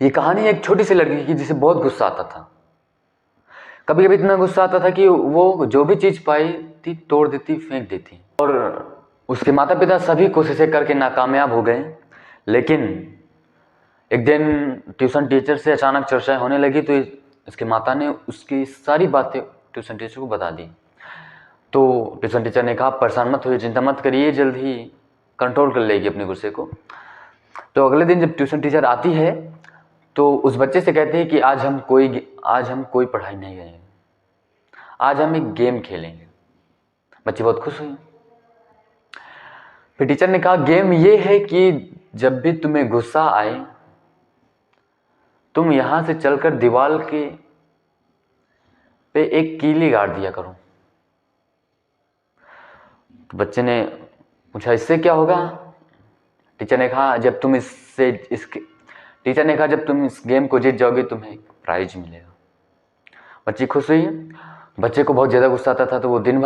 ये कहानी एक छोटी सी लड़की की जिसे बहुत गुस्सा आता था। कभी कभी इतना गुस्सा आता था कि वो जो भी चीज़ पाई थी तोड़ देती, फेंक देती। और उसके माता पिता सभी कोशिशें करके नाकामयाब हो गए। लेकिन एक दिन ट्यूशन टीचर से अचानक चर्चा होने लगी तो इसके माता ने उसकी सारी बातें ट्यूशन टीचर को बता दी। तो ट्यूशन टीचर ने कहा, परेशान मत होइए, चिंता मत करिए, जल्द ही कंट्रोल कर लेगी अपने गुस्से को। तो अगले दिन जब ट्यूशन टीचर आती है तो उस बच्चे से कहते हैं कि आज हम कोई पढ़ाई नहीं करेंगे, आज हम एक गेम खेलेंगे। बच्चे बहुत खुश हुए। फिर टीचर ने कहा, गेम ये है कि जब भी तुम्हें गुस्सा आए तुम यहां से चलकर दीवार के पे एक कीली गाड़ दिया करो। तो बच्चे ने पूछा, इससे क्या होगा? टीचर ने कहा, जब तुम इस गेम को जीत जाओगे तुम्हें प्राइज मिलेगा। बच्ची खुश हुई। बच्चे को बहुत ज़्यादा गुस्सा आता था तो वो दिन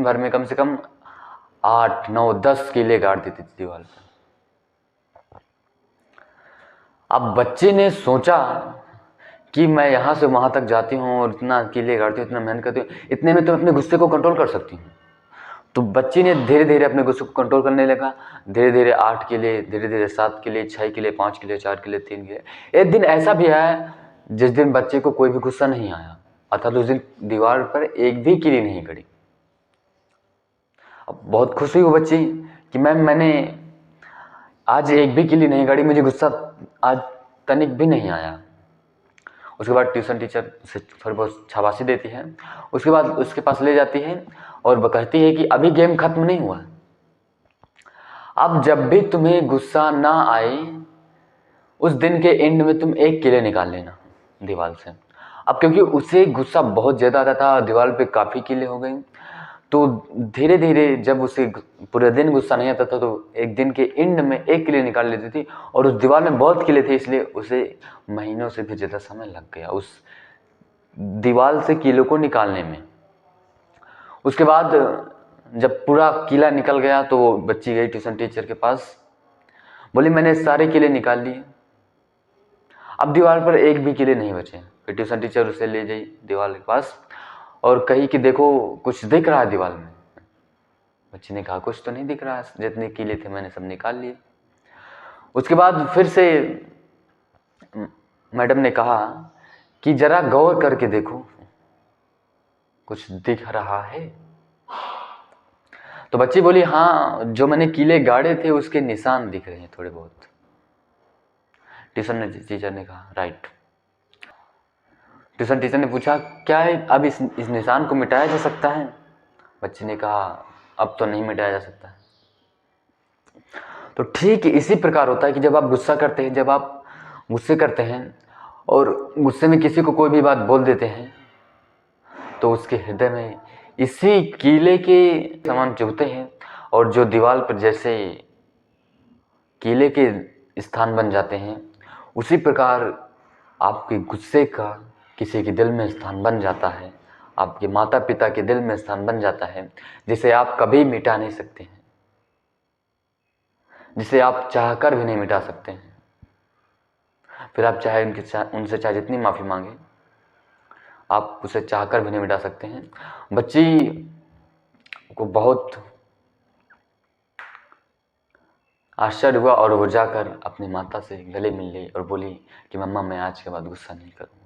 भर में कम से कम 8, 9, 10 कीले गाड़ देती थी दीवार पर। अब बच्चे ने सोचा कि मैं यहाँ से वहाँ तक जाती हूँ और इतना कीले गाड़ती हूँ, इतना मेहनत करती हूँ, इतने में तो अपने गुस्से को कंट्रोल कर सकती हूँ। तो बच्ची ने धीरे धीरे अपने गुस्से को कंट्रोल करने लगा। धीरे धीरे 8 किले, धीरे धीरे 7 किले, 6 किले, 5 किले, 4 किले, 3 किले। एक दिन ऐसा भी आया जिस दिन बच्चे को कोई भी गुस्सा नहीं आया, अर्थात उस दिन दीवार पर एक भी कीली नहीं गड़ी। अब बहुत खुश हुई वो बच्ची कि मैंने आज एक भी कीली नहीं गाड़ी, मुझे गुस्सा आज तनिक भी नहीं आया। उसके बाद ट्यूशन टीचर उसे थोड़ी बहुत शाबाशी देती है। उसके बाद उसके पास ले जाती है और वह कहती है कि अभी गेम खत्म नहीं हुआ, अब जब भी तुम्हें गुस्सा ना आए उस दिन के एंड में तुम एक कीले निकाल लेना दीवार से। अब क्योंकि उसे गुस्सा बहुत ज़्यादा आता था, दीवार पे काफ़ी कीले हो गए, तो धीरे धीरे जब उसे पूरे दिन गुस्सा नहीं आता था तो एक दिन के एंड में एक कीले निकाल लेती थी। और उस दीवार में बहुत कीले थे इसलिए उसे महीनों से भी ज़्यादा समय लग गया उस दीवार से कीलों को निकालने में। उसके बाद जब पूरा कीला निकल गया तो वो बच्ची गई ट्यूशन टीचर के पास, बोली मैंने सारे कीले निकाल लिए, अब दीवार पर एक भी कीले नहीं बचे। फिर ट्यूशन टीचर उसे ले गई दीवार के पास और कही कि देखो कुछ दिख रहा है दीवार में। बच्ची ने कहा, कुछ तो नहीं दिख रहा है, जितने कीले थे मैंने सब निकाल लिए। उसके बाद फिर से मैडम ने कहा कि जरा गौर करके देखो, कुछ दिख रहा है? तो बच्ची बोली, हाँ, जो मैंने कीले गाड़े थे उसके निशान दिख रहे हैं थोड़े बहुत। ट्यूशन टीचर ने कहा, राइट। ट्यूशन टीचर ने पूछा, क्या अब इस निशान को मिटाया जा सकता है? बच्ची ने कहा, अब तो नहीं मिटाया जा सकता है। तो ठीक इसी प्रकार होता है कि जब आप गुस्सा करते हैं, जब आप गुस्से करते हैं और गुस्से में किसी को कोई भी बात बोल देते हैं तो उसके हृदय में इसी कीले के समान चुभते हैं और जो दीवार पर जैसे कीले के स्थान बन जाते हैं उसी प्रकार आपके गुस्से का किसी के दिल में स्थान बन जाता है, आपके माता पिता के दिल में स्थान बन जाता है, जिसे आप कभी मिटा नहीं सकते हैं, जिसे आप चाहकर भी नहीं मिटा सकते हैं। फिर आप चाहे उनसे चाहे जितनी माफ़ी मांगे, आप उसे चाहकर भी नहीं मिटा सकते हैं। बच्ची को बहुत आश्चर्य हुआ और वो जाकर अपनी माता से गले मिल ली और बोली कि मम्मा मैं आज के बाद गुस्सा नहीं करूँगी।